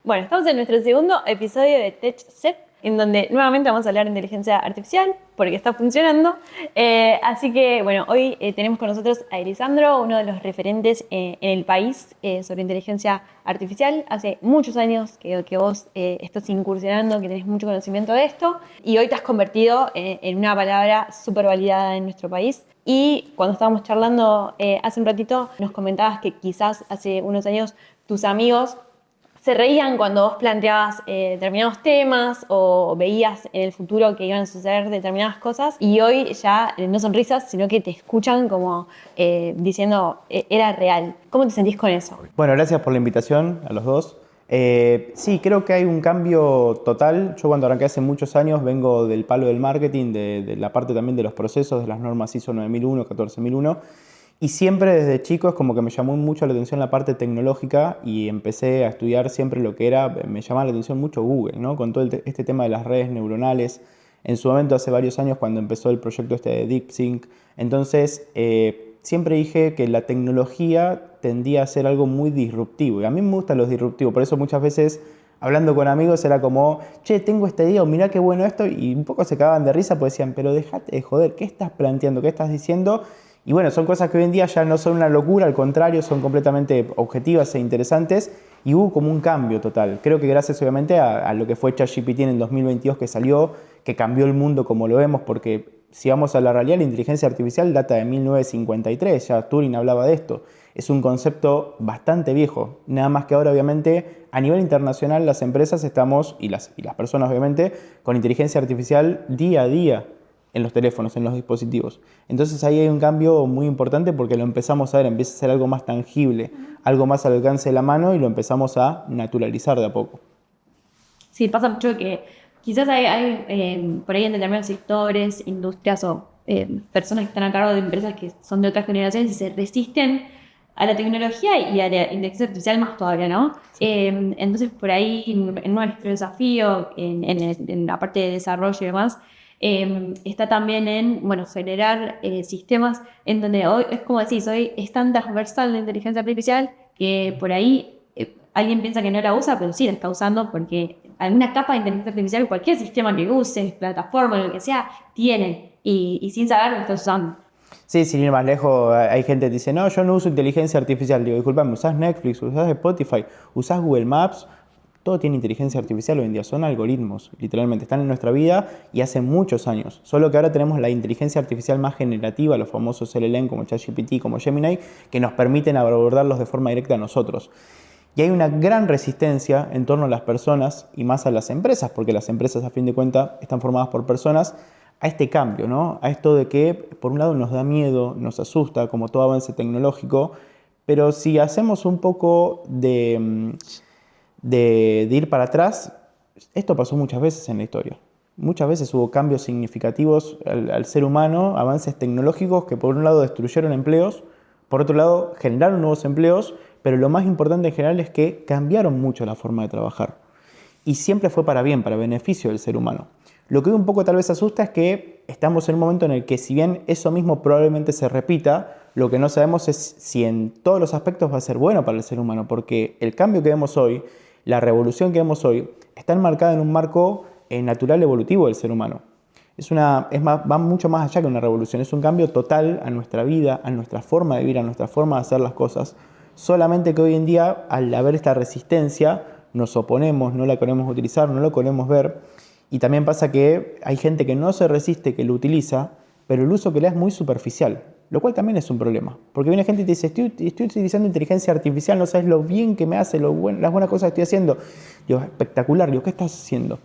Bueno, estamos en nuestro segundo episodio de TechSet, en donde nuevamente vamos a hablar de inteligencia artificial, porque está funcionando. Así que, bueno, hoy tenemos con nosotros a Elisandro, uno de los referentes en el país sobre inteligencia artificial. Hace muchos años que vos estás incursionando, que tenés mucho conocimiento de esto, y hoy te has convertido en una palabra súper validada en nuestro país. Y cuando estábamos charlando hace un ratito, nos comentabas que quizás hace unos años tus amigos se reían cuando vos planteabas determinados temas o veías en el futuro que iban a suceder determinadas cosas, y hoy ya no son risas, sino que te escuchan como diciendo era real. ¿Cómo te sentís con eso? Bueno, gracias por la invitación a los dos. Sí, creo que hay un cambio total. Yo cuando arranqué hace muchos años vengo del palo del marketing, de la parte también de los procesos, de las normas ISO 9001, 14001. Y siempre desde chico es como que me llamó mucho la atención la parte tecnológica y empecé a estudiar siempre lo que era, me llamaba la atención mucho Google, ¿no? Con todo este tema de las redes neuronales. En su momento, hace varios años, cuando empezó el proyecto este de DeepSync. Entonces, siempre dije que la tecnología tendía a ser algo muy disruptivo. Y a mí me gustan los disruptivos, por eso muchas veces hablando con amigos era como, che, tengo esta idea, o mirá qué bueno esto, y un poco se cagaban de risa porque decían, pero dejate de joder, ¿qué estás planteando? ¿Qué estás diciendo? Y bueno, son cosas que hoy en día ya no son una locura, al contrario, son completamente objetivas e interesantes, y hubo como un cambio total. Creo que gracias obviamente a lo que fue ChatGPT en el 2022 que salió, que cambió el mundo como lo vemos, porque si vamos a la realidad, la inteligencia artificial data de 1953, ya Turing hablaba de esto. Es un concepto bastante viejo, nada más que ahora obviamente a nivel internacional las empresas estamos, y las personas obviamente, con inteligencia artificial día a día en los teléfonos, en los dispositivos. Entonces ahí hay un cambio muy importante porque lo empezamos a ver, empieza a ser algo más tangible, algo más al alcance de la mano, y lo empezamos a naturalizar de a poco. Sí, pasa mucho que quizás hay por ahí en determinados sectores, industrias o personas que están a cargo de empresas que son de otras generaciones y se resisten a la tecnología y a la inteligencia artificial más todavía, ¿no? Sí. Entonces, por ahí en nuestro desafío, en la parte de desarrollo y demás, está también en, bueno, generar sistemas en donde hoy, es como decís, hoy es tan transversal la inteligencia artificial que por ahí alguien piensa que no la usa, pero sí la está usando porque alguna capa de inteligencia artificial, cualquier sistema que uses, plataforma, lo que sea, tiene y sin saber lo estás usando. Sí, sin ir más lejos, hay gente que dice, no, yo no uso inteligencia artificial. Digo, disculpame, usás Netflix, usás Spotify, usás Google Maps, todo tiene inteligencia artificial hoy en día, son algoritmos, literalmente, están en nuestra vida y hace muchos años. Solo que ahora tenemos la inteligencia artificial más generativa, los famosos LLM como ChatGPT, como Gemini, que nos permiten abordarlos de forma directa a nosotros. Y hay una gran resistencia en torno a las personas y más a las empresas, porque las empresas a fin de cuentas están formadas por personas, a este cambio, ¿no? A esto de que por un lado nos da miedo, nos asusta, como todo avance tecnológico, pero si hacemos un poco de ir para atrás, esto pasó muchas veces en la historia. Muchas veces hubo cambios significativos al ser humano, avances tecnológicos que por un lado destruyeron empleos, por otro lado generaron nuevos empleos, pero lo más importante en general es que cambiaron mucho la forma de trabajar. Y siempre fue para bien, para beneficio del ser humano. Lo que un poco tal vez asusta es que estamos en un momento en el que, si bien eso mismo probablemente se repita, lo que no sabemos es si en todos los aspectos va a ser bueno para el ser humano, porque el cambio que vemos hoy, la revolución que vemos hoy, está enmarcada en un marco natural evolutivo del ser humano. Va mucho más allá que una revolución, es un cambio total a nuestra vida, a nuestra forma de vivir, a nuestra forma de hacer las cosas. Solamente que hoy en día, al haber esta resistencia, nos oponemos, no la queremos utilizar, no lo queremos ver. Y también pasa que hay gente que no se resiste, que lo utiliza, pero el uso que le da es muy superficial, lo cual también es un problema. Porque viene gente y te dice, estoy utilizando inteligencia artificial, no sabes lo bien que me hace, las buenas cosas que estoy haciendo. Digo, espectacular, digo, ¿qué estás haciendo?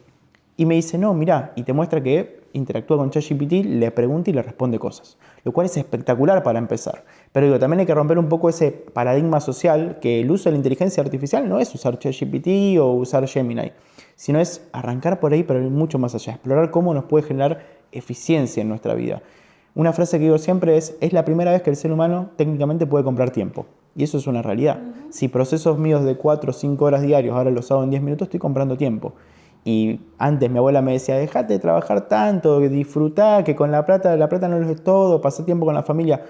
Y me dice, no, mirá, y te muestra que interactúa con ChatGPT, le pregunta y le responde cosas, lo cual es espectacular para empezar. Pero digo, también hay que romper un poco ese paradigma social que el uso de la inteligencia artificial no es usar ChatGPT o usar Gemini, sino es arrancar por ahí, pero ir mucho más allá, explorar cómo nos puede generar eficiencia en nuestra vida. Una frase que digo siempre es la primera vez que el ser humano técnicamente puede comprar tiempo. Y eso es una realidad. Si procesos míos de 4 o 5 horas diarios ahora los hago en 10 minutos, estoy comprando tiempo. Y antes mi abuela me decía, dejate de trabajar tanto, disfrutá, que con la plata no lo es todo, pasá tiempo con la familia.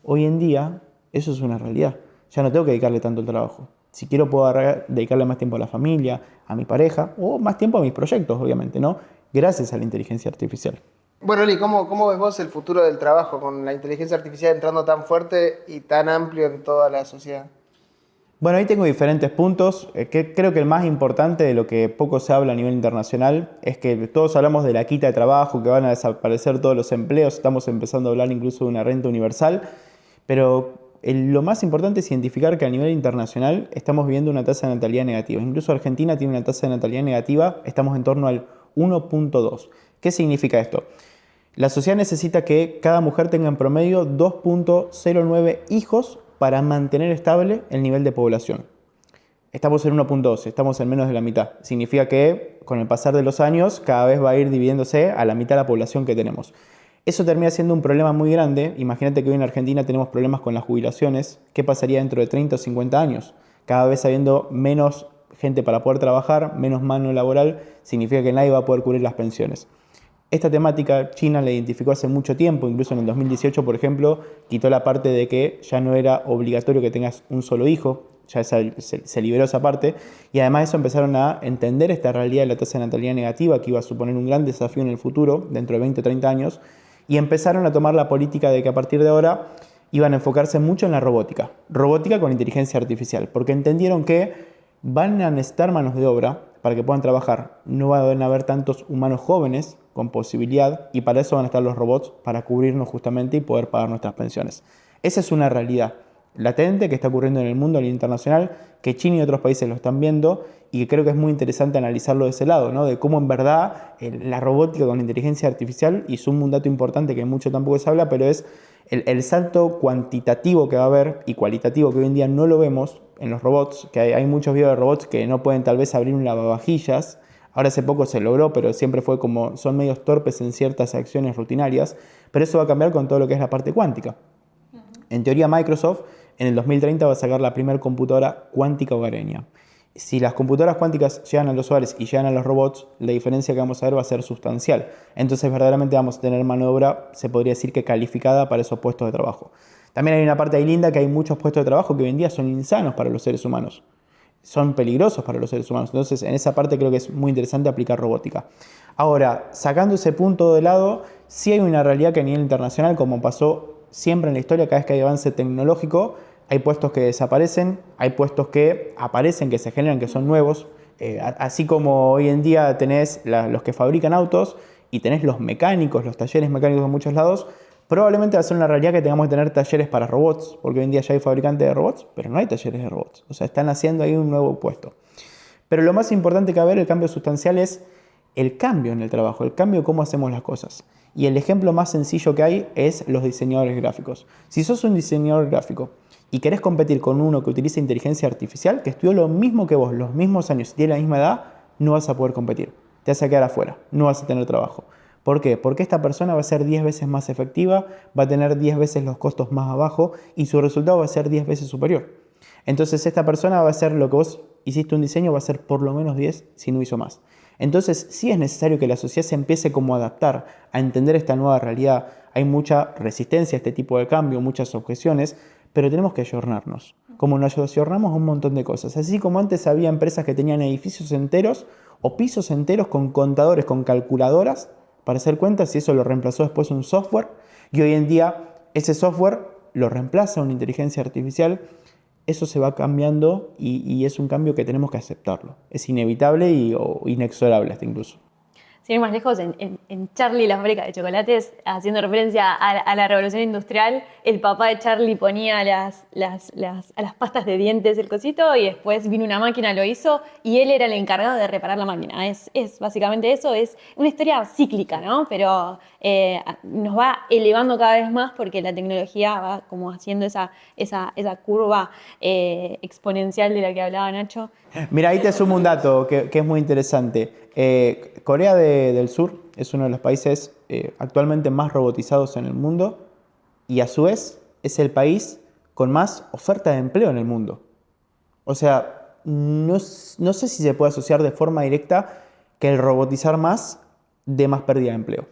Hoy en día eso es una realidad. Ya no tengo que dedicarle tanto al trabajo. Si quiero puedo dedicarle más tiempo a la familia, a mi pareja o más tiempo a mis proyectos, obviamente, ¿no? Gracias a la inteligencia artificial. Bueno, Eli, ¿cómo ves vos el futuro del trabajo con la inteligencia artificial entrando tan fuerte y tan amplio en toda la sociedad? Bueno, ahí tengo diferentes puntos. Que creo que el más importante, de lo que poco se habla a nivel internacional, es que todos hablamos de la quita de trabajo, que van a desaparecer todos los empleos, estamos empezando a hablar incluso de una renta universal, pero lo más importante es identificar que a nivel internacional estamos viviendo una tasa de natalidad negativa. Incluso Argentina tiene una tasa de natalidad negativa, estamos en torno al 1.2. ¿Qué significa esto? La sociedad necesita que cada mujer tenga en promedio 2.09 hijos para mantener estable el nivel de población. Estamos en 1.12, estamos en menos de la mitad. Significa que con el pasar de los años cada vez va a ir dividiéndose a la mitad de la población que tenemos. Eso termina siendo un problema muy grande. Imagínate que hoy en Argentina tenemos problemas con las jubilaciones. ¿Qué pasaría dentro de 30 o 50 años? Cada vez habiendo menos gente para poder trabajar, menos mano laboral, significa que nadie va a poder cubrir las pensiones. Esta temática China la identificó hace mucho tiempo, incluso en el 2018, por ejemplo, quitó la parte de que ya no era obligatorio que tengas un solo hijo, ya se liberó esa parte, y además eso empezaron a entender esta realidad de la tasa de natalidad negativa, que iba a suponer un gran desafío en el futuro, dentro de 20 o 30 años, y empezaron a tomar la política de que a partir de ahora iban a enfocarse mucho en la robótica con inteligencia artificial, porque entendieron que van a necesitar manos de obra para que puedan trabajar. No van a haber tantos humanos jóvenes con posibilidad y para eso van a estar los robots para cubrirnos justamente y poder pagar nuestras pensiones. Esa es una realidad latente que está ocurriendo en el mundo a nivel internacional, que China y otros países lo están viendo y que creo que es muy interesante analizarlo de ese lado, ¿no? De cómo en verdad la robótica con inteligencia artificial, y sumo un dato importante que mucho tampoco se habla, pero es el salto cuantitativo que va a haber y cualitativo que hoy en día no lo vemos en los robots, que hay muchos videos de robots que no pueden tal vez abrir un lavavajillas. Ahora hace poco se logró, pero siempre fue como son medios torpes en ciertas acciones rutinarias, pero eso va a cambiar con todo lo que es la parte cuántica. En teoría Microsoft en el 2030 va a sacar la primera computadora cuántica hogareña. Si las computadoras cuánticas llegan a los hogares y llegan a los robots, la diferencia que vamos a ver va a ser sustancial. Entonces verdaderamente vamos a tener mano de obra, se podría decir que calificada para esos puestos de trabajo. También hay una parte ahí linda que hay muchos puestos de trabajo que hoy en día son insanos para los seres humanos. Son peligrosos para los seres humanos. Entonces en esa parte creo que es muy interesante aplicar robótica. Ahora, sacando ese punto de lado, sí hay una realidad que a nivel internacional, como pasó siempre en la historia, cada vez que hay avance tecnológico, hay puestos que desaparecen, hay puestos que aparecen, que se generan, que son nuevos. Así como hoy en día tenés los que fabrican autos y tenés los mecánicos, los talleres mecánicos en muchos lados, probablemente va a ser una realidad que tengamos que tener talleres para robots, porque hoy en día ya hay fabricantes de robots, pero no hay talleres de robots. O sea, están haciendo ahí un nuevo puesto. Pero lo más importante que va a haber, el cambio sustancial, es el cambio en el trabajo, el cambio de cómo hacemos las cosas. Y el ejemplo más sencillo que hay es los diseñadores gráficos. Si sos un diseñador gráfico y querés competir con uno que utiliza inteligencia artificial, que estudió lo mismo que vos, los mismos años y tiene la misma edad, no vas a poder competir. Te vas a quedar afuera, no vas a tener trabajo. ¿Por qué? Porque esta persona va a ser 10 veces más efectiva, va a tener 10 veces los costos más abajo y su resultado va a ser 10 veces superior. Entonces esta persona va a hacer lo que vos hiciste un diseño, va a ser por lo menos 10 si no hizo más. Entonces sí es necesario que la sociedad se empiece como a adaptar, a entender esta nueva realidad. Hay mucha resistencia a este tipo de cambio, muchas objeciones, pero tenemos que ayornarnos. Como nos ayornamos a un montón de cosas. Así como antes había empresas que tenían edificios enteros o pisos enteros con contadores, con calculadoras para hacer cuentas, y eso lo reemplazó después un software, y hoy en día ese software lo reemplaza una inteligencia artificial. Eso se va cambiando y es un cambio que tenemos que aceptarlo. Es inevitable o inexorable hasta incluso. Sin ir más lejos, en Charlie, la fábrica de chocolates, haciendo referencia a la revolución industrial, el papá de Charlie ponía a las pastas de dientes el cosito y después vino una máquina, lo hizo y él era el encargado de reparar la máquina. Es básicamente eso, es una historia cíclica, ¿no? Pero nos va elevando cada vez más porque la tecnología va como haciendo esa curva exponencial de la que hablaba Nacho. Mira, ahí te sumo un dato que es muy interesante. Corea del Sur es uno de los países actualmente más robotizados en el mundo y a su vez es el país con más oferta de empleo en el mundo. O sea, no sé si se puede asociar de forma directa que el robotizar más dé más pérdida de empleo.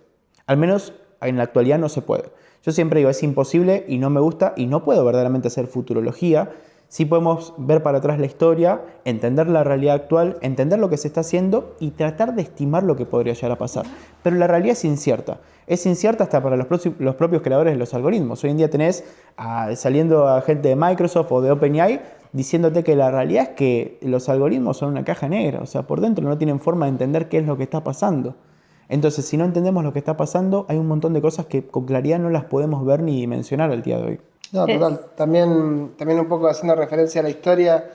Al menos en la actualidad no se puede. Yo siempre digo, es imposible y no me gusta y no puedo verdaderamente hacer futurología Sí podemos ver para atrás la historia, entender la realidad actual, entender lo que se está haciendo y tratar de estimar lo que podría llegar a pasar. Pero la realidad es incierta. Es incierta hasta para los propios creadores de los algoritmos. Hoy en día tenés saliendo a gente de Microsoft o de OpenAI diciéndote que la realidad es que los algoritmos son una caja negra. O sea, por dentro no tienen forma de entender qué es lo que está pasando. Entonces, si no entendemos lo que está pasando, hay un montón de cosas que con claridad no las podemos ver ni dimensionar al día de hoy. No, total. También un poco haciendo referencia a la historia,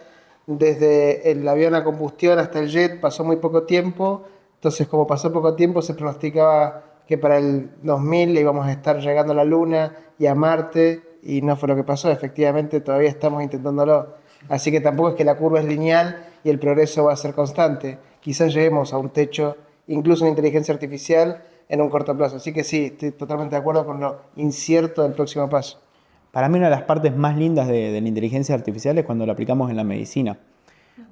desde el avión a combustión hasta el jet pasó muy poco tiempo. Entonces, como pasó poco tiempo, se pronosticaba que para el 2000 íbamos a estar llegando a la Luna y a Marte, y no fue lo que pasó. Efectivamente, todavía estamos intentándolo. Así que tampoco es que la curva es lineal y el progreso va a ser constante. Quizás lleguemos a un techo, incluso en inteligencia artificial, en un corto plazo. Así que sí, estoy totalmente de acuerdo con lo incierto del próximo paso. Para mí una de las partes más lindas de la inteligencia artificial es cuando la aplicamos en la medicina.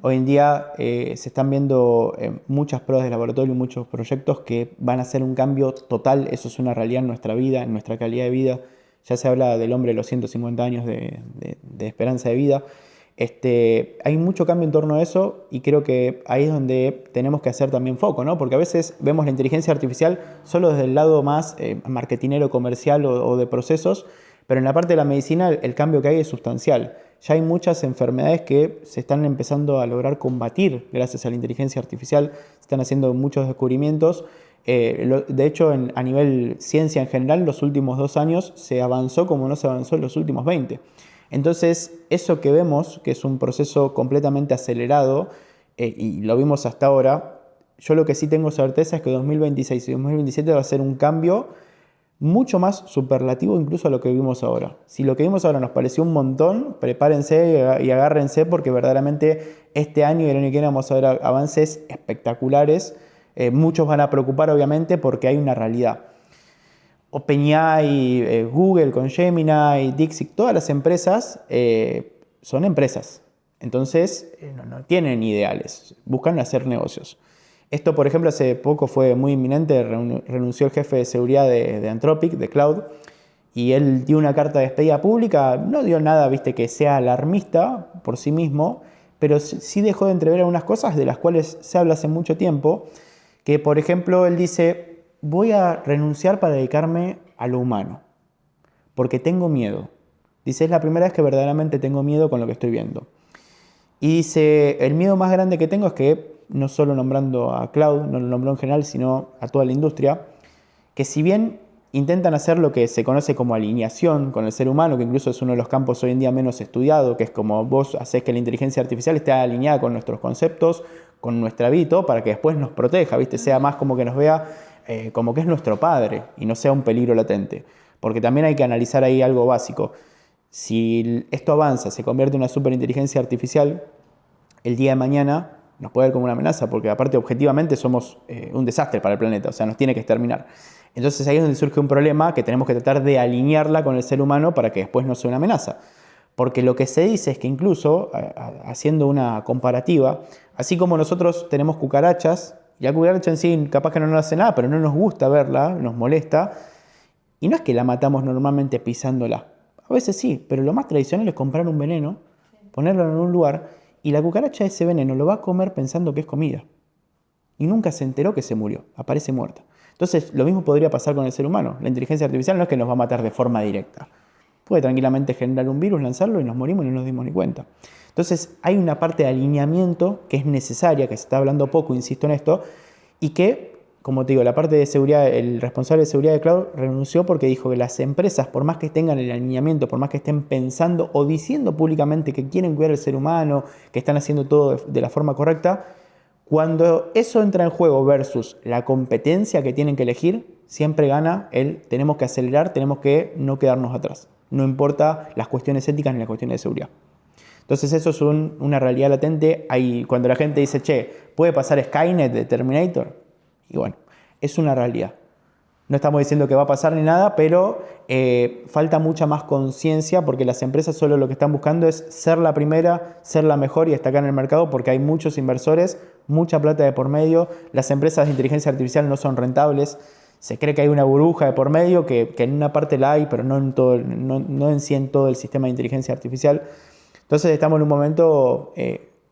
Hoy en día se están viendo muchas pruebas de laboratorio y muchos proyectos que van a hacer un cambio total. Eso es una realidad en nuestra vida, en nuestra calidad de vida. Ya se habla del hombre de los 150 años de esperanza de vida. Hay mucho cambio en torno a eso y creo que ahí es donde tenemos que hacer también foco, ¿no? Porque a veces vemos la inteligencia artificial solo desde el lado más marketinero, comercial o de procesos, pero en la parte de la medicina el cambio que hay es sustancial. Ya hay muchas enfermedades que se están empezando a lograr combatir gracias a la inteligencia artificial, se están haciendo muchos descubrimientos. De hecho, a nivel ciencia en general, los últimos 2 años se avanzó como no se avanzó en los últimos 20. Entonces, eso que vemos, que es un proceso completamente acelerado, y lo vimos hasta ahora, yo lo que sí tengo certeza es que 2026 y 2027 va a ser un cambio mucho más superlativo incluso a lo que vimos ahora. Si lo que vimos ahora nos pareció un montón, prepárense y agárrense porque verdaderamente este año y el año que viene vamos a ver avances espectaculares. Muchos van a preocupar obviamente porque hay una realidad. OpenAI, Google con Gemini, Dixit, todas las empresas son empresas. Entonces no tienen ideales, buscan hacer negocios. Esto, por ejemplo, hace poco fue muy inminente, renunció el jefe de seguridad de Anthropic, de Cloud, y él dio una carta de despedida pública, no dio nada, viste, que sea alarmista por sí mismo, pero sí dejó de entrever algunas cosas de las cuales se habla hace mucho tiempo, que por ejemplo él dice, voy a renunciar para dedicarme a lo humano, porque tengo miedo. Dice, es la primera vez que verdaderamente tengo miedo con lo que estoy viendo. Y dice, el miedo más grande que tengo es que, no solo nombrando a Cloud, no lo nombró en general, sino a toda la industria, que si bien intentan hacer lo que se conoce como alineación con el ser humano, que incluso es uno de los campos hoy en día menos estudiado, que es como vos hacés que la inteligencia artificial esté alineada con nuestros conceptos, con nuestra vida, y todo, para que después nos proteja, ¿viste? Sea más como que nos vea como que es nuestro padre y no sea un peligro latente. Porque también hay que analizar ahí algo básico. Si esto avanza, se convierte en una superinteligencia artificial, el día de mañana nos puede ver como una amenaza, porque aparte objetivamente somos un desastre para el planeta, o sea, nos tiene que exterminar. Entonces ahí es donde surge un problema que tenemos que tratar de alinearla con el ser humano para que después no sea una amenaza. Porque lo que se dice es que incluso, haciendo una comparativa, así como nosotros tenemos cucarachas, y la cucaracha en sí capaz que no nos hace nada, pero no nos gusta verla, nos molesta, y no es que la matamos normalmente pisándola. A veces sí, pero lo más tradicional es comprar un veneno, ponerlo en un lugar, y la cucaracha ese veneno lo va a comer pensando que es comida. Y nunca se enteró que se murió, aparece muerta. Entonces, lo mismo podría pasar con el ser humano. La inteligencia artificial no es que nos va a matar de forma directa. Puede tranquilamente generar un virus, lanzarlo y nos morimos y no nos dimos ni cuenta. Entonces, hay una parte de alineamiento que es necesaria, que se está hablando poco, insisto en esto, y que, como te digo, la parte de seguridad, el responsable de seguridad de Cloud renunció porque dijo que las empresas, por más que tengan el alineamiento, por más que estén pensando o diciendo públicamente que quieren cuidar al ser humano, que están haciendo todo de la forma correcta, cuando eso entra en juego versus la competencia que tienen que elegir, siempre gana el tenemos que acelerar, tenemos que no quedarnos atrás. No importa las cuestiones éticas ni las cuestiones de seguridad. Entonces eso es una realidad latente. Ahí, cuando la gente dice, che, ¿puede pasar Skynet de Terminator? Y bueno, es una realidad. No estamos diciendo que va a pasar ni nada, pero falta mucha más conciencia porque las empresas solo lo que están buscando es ser la primera, ser la mejor y destacar en el mercado porque hay muchos inversores, mucha plata de por medio. Las empresas de inteligencia artificial no son rentables. Se cree que hay una burbuja de por medio, que en una parte la hay, pero no en sí en todo el sistema de inteligencia artificial. Entonces estamos en un momento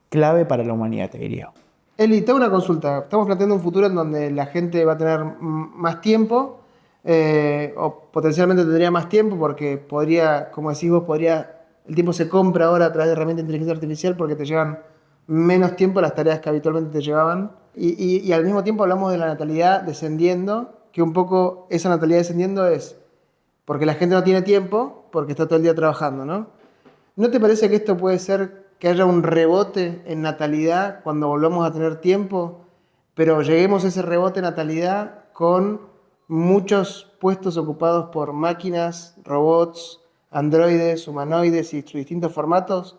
clave para la humanidad, te diría. Eli, tengo una consulta. Estamos planteando un futuro en donde la gente va a tener más tiempo, o potencialmente tendría más tiempo porque podría, como decís vos, el tiempo se compra ahora a través de herramientas de inteligencia artificial porque te llevan menos tiempo las tareas que habitualmente te llevaban. Y al mismo tiempo hablamos de la natalidad descendiendo, que un poco esa natalidad descendiendo es porque la gente no tiene tiempo, porque está todo el día trabajando, ¿no? ¿No te parece que esto puede ser que haya un rebote en natalidad cuando volvamos a tener tiempo, pero lleguemos a ese rebote en natalidad con muchos puestos ocupados por máquinas, robots, androides, humanoides y sus distintos formatos,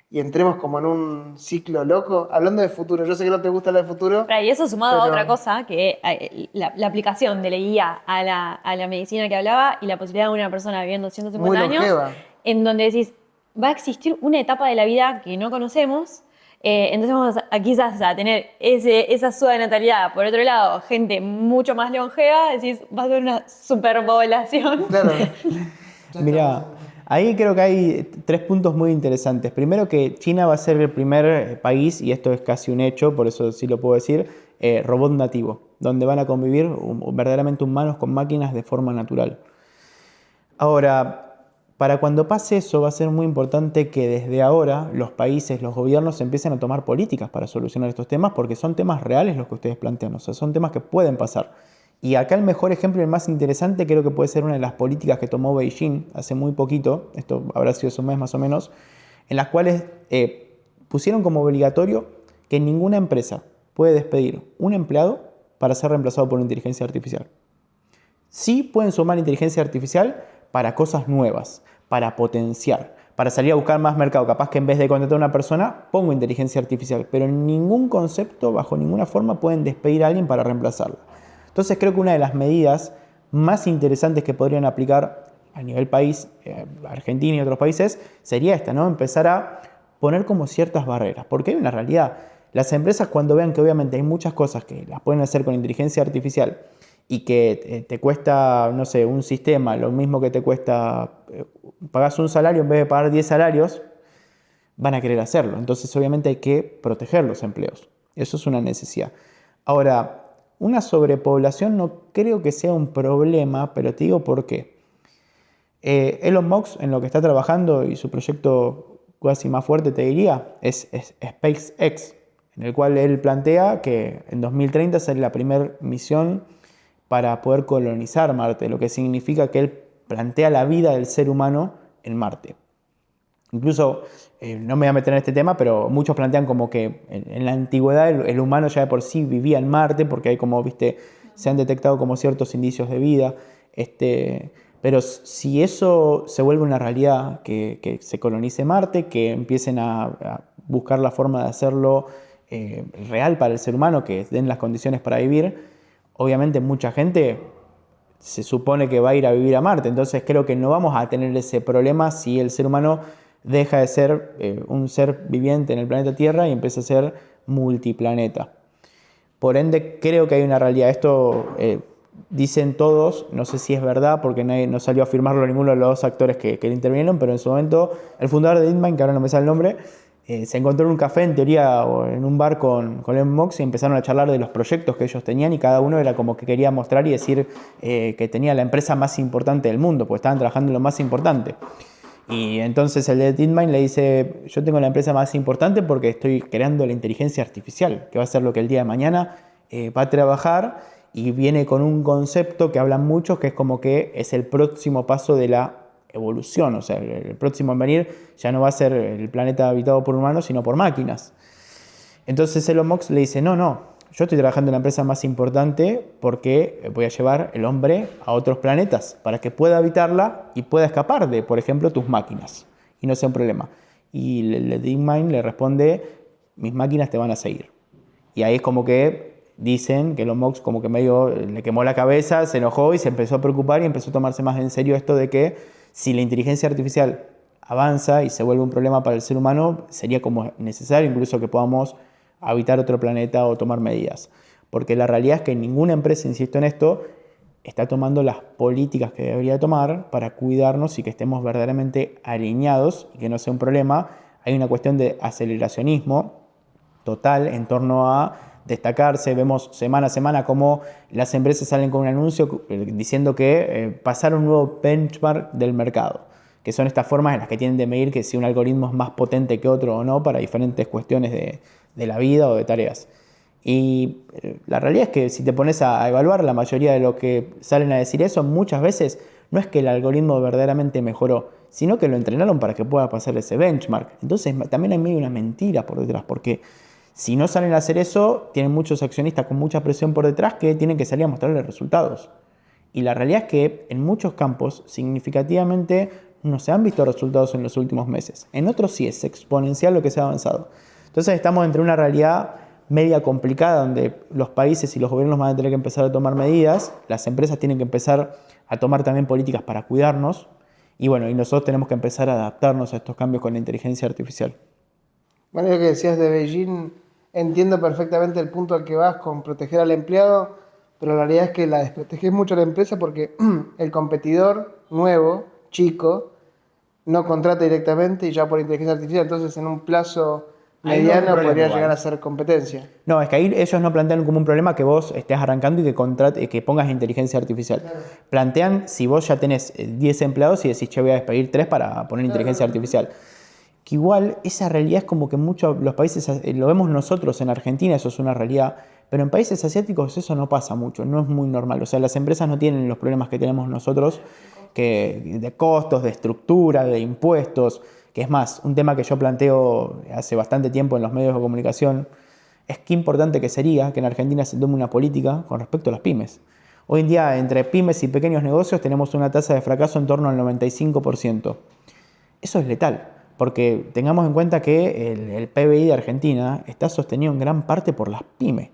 y entremos como en un ciclo loco? Hablando de futuro, yo sé que no te gusta hablar de futuro. Y eso sumado a pero- otra cosa, que la aplicación de la IA a la medicina que hablaba y la posibilidad de una persona viviendo 150 Muy años, longeva. en donde decís, va a existir una etapa de la vida que no conocemos, entonces vamos quizás a tener esa suba de natalidad. Por otro lado, gente mucho más longeva, decís, va a haber una superpoblación. Claro. Mira, ahí creo que hay 3 puntos muy interesantes. Primero, que China va a ser el primer país, y esto es casi un hecho, por eso sí lo puedo decir, robot nativo, donde van a convivir verdaderamente humanos con máquinas de forma natural. Ahora, para cuando pase eso, va a ser muy importante que desde ahora los países, los gobiernos empiecen a tomar políticas para solucionar estos temas, porque son temas reales los que ustedes plantean, o sea, son temas que pueden pasar. Y acá el mejor ejemplo y el más interesante creo que puede ser una de las políticas que tomó Beijing hace muy poquito, esto habrá sido hace un mes más o menos, en las cuales pusieron como obligatorio que ninguna empresa puede despedir un empleado para ser reemplazado por una inteligencia artificial. Sí pueden sumar inteligencia artificial para cosas nuevas, para potenciar, para salir a buscar más mercado. Capaz que en vez de contratar a una persona, pongo inteligencia artificial, pero en ningún concepto, bajo ninguna forma, pueden despedir a alguien para reemplazarla. Entonces creo que una de las medidas más interesantes que podrían aplicar a nivel país, Argentina y otros países, sería esta, ¿no? Empezar a poner como ciertas barreras, porque hay una realidad. Las empresas, cuando vean que obviamente hay muchas cosas que las pueden hacer con inteligencia artificial y que te cuesta, no sé, un sistema, lo mismo que te cuesta, pagas un salario en vez de pagar 10 salarios, van a querer hacerlo. Entonces obviamente hay que proteger los empleos. Eso es una necesidad. Ahora, una sobrepoblación no creo que sea un problema, pero te digo por qué. Elon Musk, en lo que está trabajando y su proyecto casi más fuerte, te diría, es SpaceX, en el cual él plantea que en 2030 será la primera misión para poder colonizar Marte, lo que significa que él plantea la vida del ser humano en Marte. Incluso, no me voy a meter en este tema, pero muchos plantean como que en la antigüedad el humano ya de por sí vivía en Marte, porque hay como, viste, se han detectado como ciertos indicios de vida. Pero si eso se vuelve una realidad, que se colonice Marte, que empiecen a buscar la forma de hacerlo real para el ser humano, que den las condiciones para vivir, obviamente mucha gente se supone que va a ir a vivir a Marte. Entonces creo que no vamos a tener ese problema si el ser humano deja de ser un ser viviente en el planeta Tierra y empieza a ser multiplaneta. Por ende, creo que hay una realidad. Esto dicen todos, no sé si es verdad porque no salió a afirmarlo ninguno de los dos actores que intervinieron, pero en su momento el fundador de DeepMind, que ahora no me sale el nombre, se encontró en un café, en teoría, o en un bar con Elon Musk, y empezaron a charlar de los proyectos que ellos tenían, y cada uno era como que quería mostrar y decir que tenía la empresa más importante del mundo, porque estaban trabajando en lo más importante. Y entonces el de DeepMind le dice, yo tengo la empresa más importante porque estoy creando la inteligencia artificial, que va a ser lo que el día de mañana va a trabajar, y viene con un concepto que hablan muchos, que es como que es el próximo paso de la evolución. O sea, el próximo en venir ya no va a ser el planeta habitado por humanos, sino por máquinas. Entonces Elon Musk le dice, no, yo estoy trabajando en la empresa más importante porque voy a llevar el hombre a otros planetas para que pueda habitarla y pueda escapar de, por ejemplo, tus máquinas y no sea un problema. Y el DeepMind le responde, mis máquinas te van a seguir. Y ahí es como que dicen que Elon Musk como que medio le quemó la cabeza, se enojó y se empezó a preocupar y empezó a tomarse más en serio esto de que si la inteligencia artificial avanza y se vuelve un problema para el ser humano, sería como necesario incluso que podamos habitar otro planeta o tomar medidas. Porque la realidad es que ninguna empresa, insisto en esto, está tomando las políticas que debería tomar para cuidarnos y que estemos verdaderamente alineados y que no sea un problema hay una cuestión de aceleracionismo total en torno a destacarse. Vemos semana a semana cómo las empresas salen con un anuncio diciendo que pasaron un nuevo benchmark del mercado, que son estas formas en las que tienen de medir que si un algoritmo es más potente que otro o no para diferentes cuestiones de la vida o de tareas. Y la realidad es que si te pones a evaluar, la mayoría de lo que salen a decir eso, muchas veces no es que el algoritmo verdaderamente mejoró, sino que lo entrenaron para que pueda pasar ese benchmark. Entonces también hay medio una mentira por detrás, porque si no salen a hacer eso, tienen muchos accionistas con mucha presión por detrás que tienen que salir a mostrarles resultados. Y la realidad es que en muchos campos significativamente no se han visto resultados en los últimos meses. En otros sí es exponencial lo que se ha avanzado. Entonces estamos entre una realidad media complicada donde los países y los gobiernos van a tener que empezar a tomar medidas, las empresas tienen que empezar a tomar también políticas para cuidarnos y bueno, y nosotros tenemos que empezar a adaptarnos a estos cambios con la inteligencia artificial. Bueno, lo que decías de Beijing, entiendo perfectamente el punto al que vas con proteger al empleado, pero la realidad es que la desproteges mucho a la empresa porque el competidor nuevo, chico, no contrata directamente y ya por inteligencia artificial, entonces en un plazo mediano podría llegar a ser competencia. No, es que ahí ellos no plantean como un problema que vos estés arrancando y que pongas inteligencia artificial. Claro. Plantean si vos ya tenés 10 empleados y decís, che, voy a despedir 3 para poner inteligencia artificial. Que igual esa realidad es como que muchos los países, lo vemos nosotros en Argentina, eso es una realidad, pero en países asiáticos eso no pasa mucho, no es muy normal. O sea, las empresas no tienen los problemas que tenemos nosotros, que de costos, de estructura, de impuestos, que es más, un tema que yo planteo hace bastante tiempo en los medios de comunicación, es qué importante que sería que en Argentina se tome una política con respecto a las pymes. Hoy en día, entre pymes y pequeños negocios tenemos una tasa de fracaso en torno al 95%. Eso es letal. Porque tengamos en cuenta que el PBI de Argentina está sostenido en gran parte por las pymes.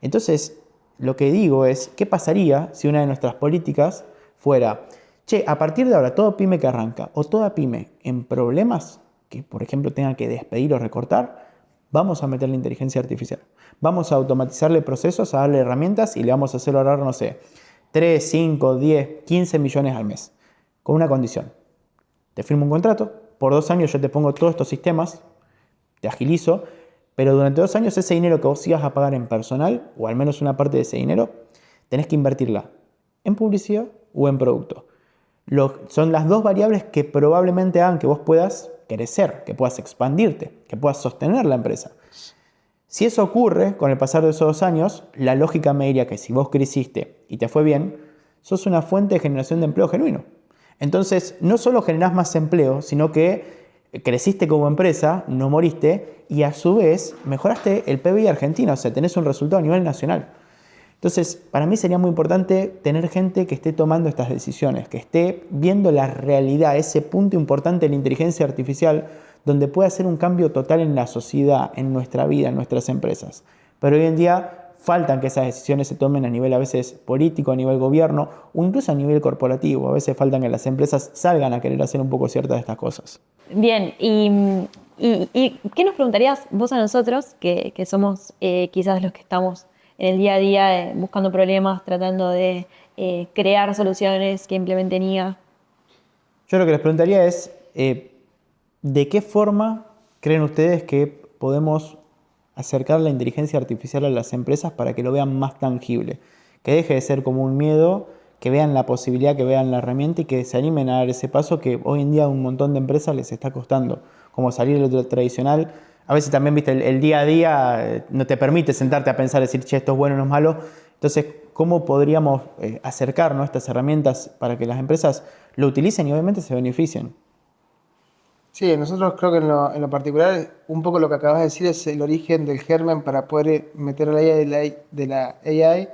Entonces, lo que digo es, ¿qué pasaría si una de nuestras políticas fuera, che, a partir de ahora, toda pyme que arranca o toda pyme en problemas, que por ejemplo tenga que despedir o recortar, vamos a meter la inteligencia artificial. Vamos a automatizarle procesos, a darle herramientas y le vamos a hacer ahorrar, no sé, 3, 5, 10, 15 millones al mes. Con una condición. Te firmo un contrato. Por 2 años yo te pongo todos estos sistemas, te agilizo, pero durante 2 años ese dinero que vos ibas a pagar en personal, o al menos una parte de ese dinero, tenés que invertirla en publicidad o en producto. Son las 2 variables que probablemente hagan que vos puedas crecer, que puedas expandirte, que puedas sostener la empresa. Si eso ocurre con el pasar de esos 2 años, la lógica me diría que si vos creciste y te fue bien, sos una fuente de generación de empleo genuino. Entonces, no solo generás más empleo, sino que creciste como empresa, no moriste, y a su vez mejoraste el PBI argentino, o sea, tenés un resultado a nivel nacional. Entonces, para mí sería muy importante tener gente que esté tomando estas decisiones, que esté viendo la realidad, ese punto importante de la inteligencia artificial, donde puede hacer un cambio total en la sociedad, en nuestra vida, en nuestras empresas. Pero hoy en día faltan que esas decisiones se tomen a nivel a veces político, a nivel gobierno o incluso a nivel corporativo. A veces faltan que las empresas salgan a querer hacer un poco ciertas de estas cosas. Bien, ¿y qué nos preguntarías vos a nosotros, que somos quizás los que estamos en el día a día buscando problemas, tratando de crear soluciones que implementen IA? Yo lo que les preguntaría es, ¿de qué forma creen ustedes que podemos acercar la inteligencia artificial a las empresas para que lo vean más tangible? Que deje de ser como un miedo, que vean la posibilidad, que vean la herramienta y que se animen a dar ese paso que hoy en día a un montón de empresas les está costando, como salir de lo tradicional. A veces también, viste, el día a día no te permite sentarte a pensar, decir, che, esto es bueno, no es malo. Entonces, ¿cómo podríamos acercarnos a estas herramientas para que las empresas lo utilicen y obviamente se beneficien? Sí, nosotros creo que en lo particular, un poco lo que acabas de decir es el origen del germen para poder meter la IA de la AI,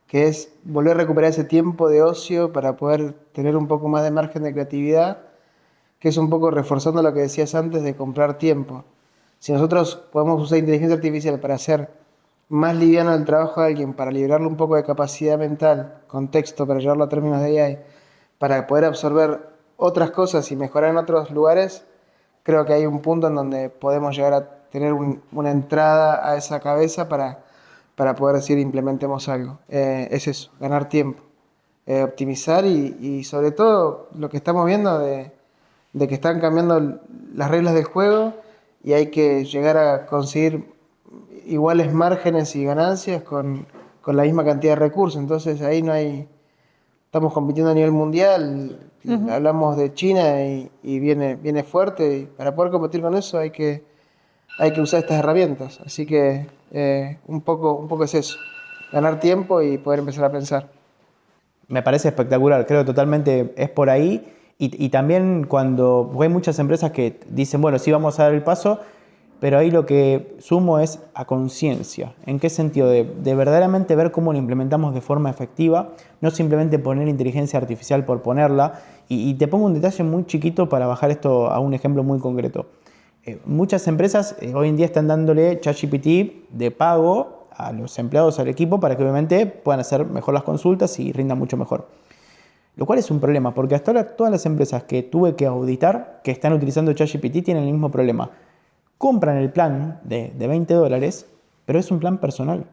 que es volver a recuperar ese tiempo de ocio para poder tener un poco más de margen de creatividad, que es un poco reforzando lo que decías antes de comprar tiempo. Si nosotros podemos usar inteligencia artificial para hacer más liviano el trabajo de alguien, para liberarle un poco de capacidad mental, contexto, para llevarlo a términos de AI, para poder absorber otras cosas y mejorar en otros lugares, creo que hay un punto en donde podemos llegar a tener una entrada a esa cabeza para poder decir implementemos algo. Es eso, ganar tiempo, optimizar y sobre todo lo que estamos viendo de que están cambiando las reglas del juego y hay que llegar a conseguir iguales márgenes y ganancias con la misma cantidad de recursos. Entonces ahí no hay, estamos compitiendo a nivel mundial, hablamos de China y viene fuerte, y para poder competir con eso hay que usar estas herramientas. Así que un poco es eso, ganar tiempo y poder empezar a pensar. Me parece espectacular, creo totalmente es por ahí. Y también cuando hay muchas empresas que dicen, bueno, sí vamos a dar el paso, pero ahí lo que sumo es a conciencia. ¿En qué sentido? De verdaderamente ver cómo lo implementamos de forma efectiva, no simplemente poner inteligencia artificial por ponerla. Y te pongo un detalle muy chiquito para bajar esto a un ejemplo muy concreto. Muchas empresas hoy en día están dándole ChatGPT de pago a los empleados, al equipo, para que obviamente puedan hacer mejor las consultas y rindan mucho mejor. Lo cual es un problema, porque hasta ahora todas las empresas que tuve que auditar que están utilizando ChatGPT tienen el mismo problema. Compran el plan de $20, pero es un plan personal,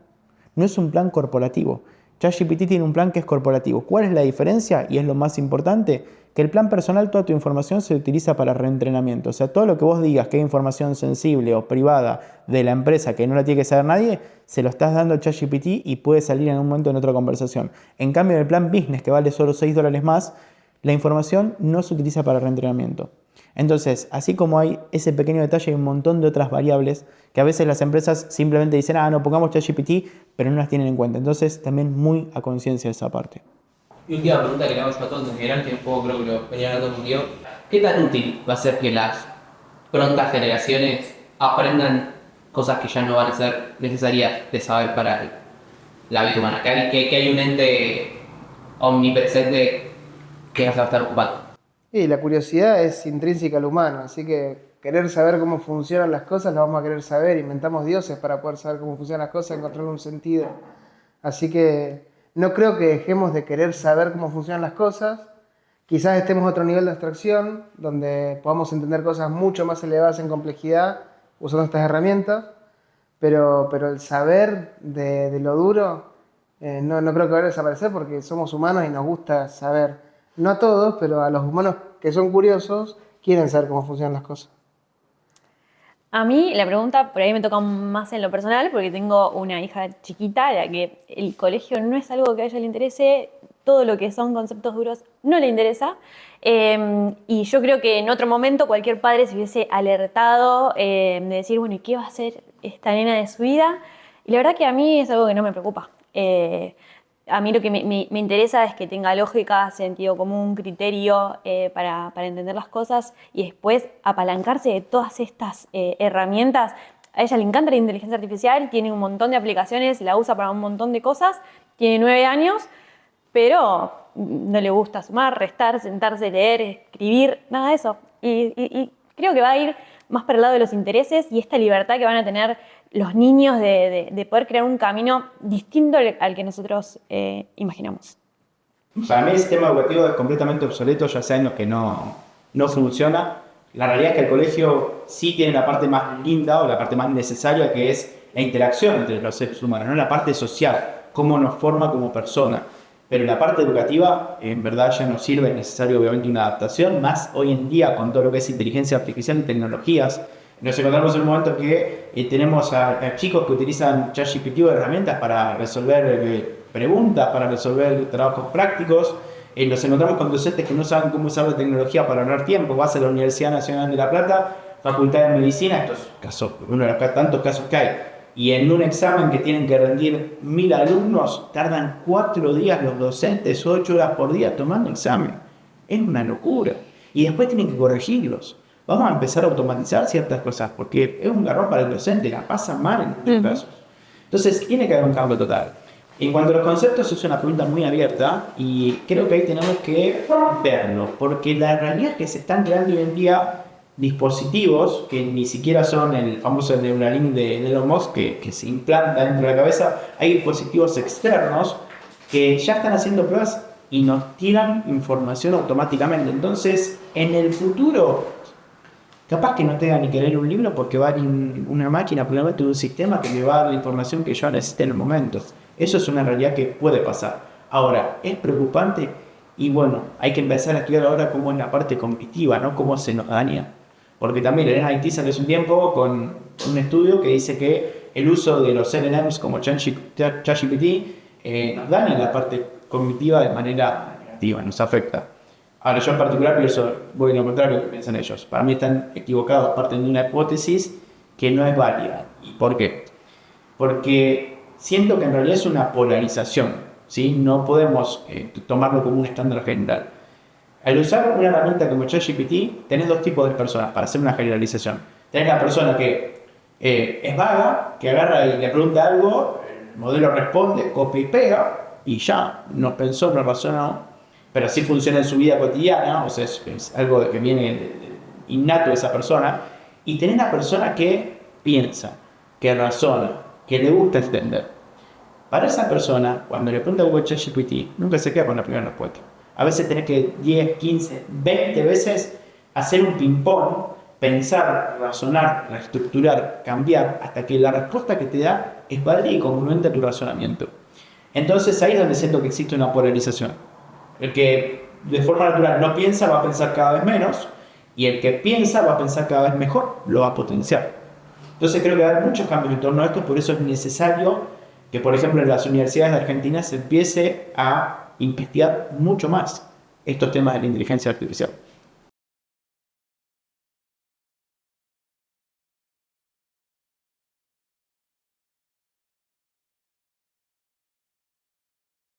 no es un plan corporativo. ChatGPT tiene un plan que es corporativo. ¿Cuál es la diferencia? Y es lo más importante, que el plan personal, toda tu información se utiliza para reentrenamiento. O sea, todo lo que vos digas que es información sensible o privada de la empresa que no la tiene que saber nadie, se lo estás dando a ChatGPT y puede salir en un momento en otra conversación. En cambio, en el plan business, que vale solo $6 más, la información no se utiliza para reentrenamiento. Entonces, así como hay ese pequeño detalle, hay un montón de otras variables que a veces las empresas simplemente dicen, no pongamos ChatGPT, pero no las tienen en cuenta. Entonces, también muy a conciencia de esa parte. Y última pregunta que le hago yo a todos en general, que un poco creo que lo venía hablando contigo. ¿Qué tan útil va a ser que las prontas generaciones aprendan cosas que ya no van a ser necesarias de saber para la vida humana? Que hay un ente omnipresente que ya se va a estar ocupando. Y la curiosidad es intrínseca al humano, así que querer saber cómo funcionan las cosas, las vamos a querer saber. Inventamos dioses para poder saber cómo funcionan las cosas, encontrarle un sentido. Así que no creo que dejemos de querer saber cómo funcionan las cosas. Quizás estemos a otro nivel de abstracción, donde podamos entender cosas mucho más elevadas en complejidad usando estas herramientas, pero el saber de lo duro no creo que vaya a desaparecer, porque somos humanos y nos gusta saber. No a todos, pero a los humanos que son curiosos quieren saber cómo funcionan las cosas. A mí la pregunta por ahí me toca más en lo personal, porque tengo una hija chiquita a la que el colegio no es algo que a ella le interese, todo lo que son conceptos duros no le interesa, y yo creo que en otro momento cualquier padre se hubiese alertado de decir, bueno, ¿y qué va a hacer esta nena de su vida? Y la verdad que a mí es algo que no me preocupa. A mí lo que me interesa es que tenga lógica, sentido común, criterio para entender las cosas y después apalancarse de todas estas herramientas. A ella le encanta la inteligencia artificial, tiene un montón de aplicaciones, la usa para un montón de cosas, tiene 9 años, pero no le gusta sumar, restar, sentarse, leer, escribir, nada de eso. Y creo que va a ir más para el lado de los intereses y esta libertad que van a tener los niños de poder crear un camino distinto al que nosotros imaginamos. Para mí el sistema educativo es completamente obsoleto, ya sea en lo que no funciona. La realidad es que el colegio sí tiene la parte más linda o la parte más necesaria, que es la interacción entre los seres humanos, no la parte social, cómo nos forma como persona. Pero la parte educativa, en verdad, ya no sirve, es necesario obviamente una adaptación, más hoy en día con todo lo que es inteligencia artificial y tecnologías. Nos encontramos en un momento que tenemos a chicos que utilizan ChatGPT o herramientas para resolver preguntas, para resolver trabajos prácticos. Nos encontramos con docentes que no saben cómo usar la tecnología para ahorrar tiempo. Vas a la Universidad Nacional de La Plata, Facultad de Medicina, estos casos, uno de los tantos casos que hay. Y en un examen que tienen que rendir 1000 alumnos, tardan 4 días los docentes, 8 horas por día tomando examen. Es una locura. Y después tienen que corregirlos. Vamos a empezar a automatizar ciertas cosas, porque es un garrón para el docente, la pasa mal en muchos casos. Entonces, tiene que haber un cambio total. En cuanto a los conceptos, es una pregunta muy abierta y creo que ahí tenemos que verlo, porque la realidad es que se están creando hoy en día dispositivos que ni siquiera son el famoso Neuralink de Elon Musk que se implanta dentro de la cabeza. Hay dispositivos externos que ya están haciendo pruebas y nos tiran información automáticamente. Entonces, en el futuro, capaz que no tenga ni que leer un libro porque va a ir una máquina, probablemente un sistema que me va a dar la información que yo necesite en el momento. Eso es una realidad que puede pasar. Ahora, es preocupante y bueno, hay que empezar a estudiar ahora cómo es la parte cognitiva, ¿no? Cómo se nos daña. Porque también en MIT salió hace un tiempo con un estudio que dice que el uso de los LLMs como ChatGPT nos daña la parte cognitiva de manera negativa, nos afecta. Ahora yo en particular pienso, voy a lo contrario que piensan ellos. Para mí están equivocados, parten de una hipótesis que no es válida. ¿Y por qué? Porque siento que en realidad es una polarización, ¿sí? No podemos tomarlo como un estándar general. Al usar una herramienta como ChatGPT, tenés dos tipos de personas, para hacer una generalización. Tenés la persona que es vaga, que agarra y le pregunta algo, el modelo responde, copia y pega, y ya, no pensó, no razonó, pero sí funciona en su vida cotidiana, o sea, es algo que viene innato de esa persona. Y tenés la persona que piensa, que razona, que le gusta entender. Para esa persona, cuando le pregunta a Google ChatGPT, nunca se queda con la primera respuesta. A veces tenés que 10, 15, 20 veces hacer un ping-pong, pensar, razonar, reestructurar, cambiar, hasta que la respuesta que te da es válida y congruente a tu razonamiento. Entonces ahí es donde siento que existe una polarización. El que de forma natural no piensa va a pensar cada vez menos, y el que piensa va a pensar cada vez mejor, lo va a potenciar. Entonces creo que va a haber muchos cambios en torno a esto, por eso es necesario que, por ejemplo, en las universidades de Argentina se empiece a investigar mucho más estos temas de la inteligencia artificial.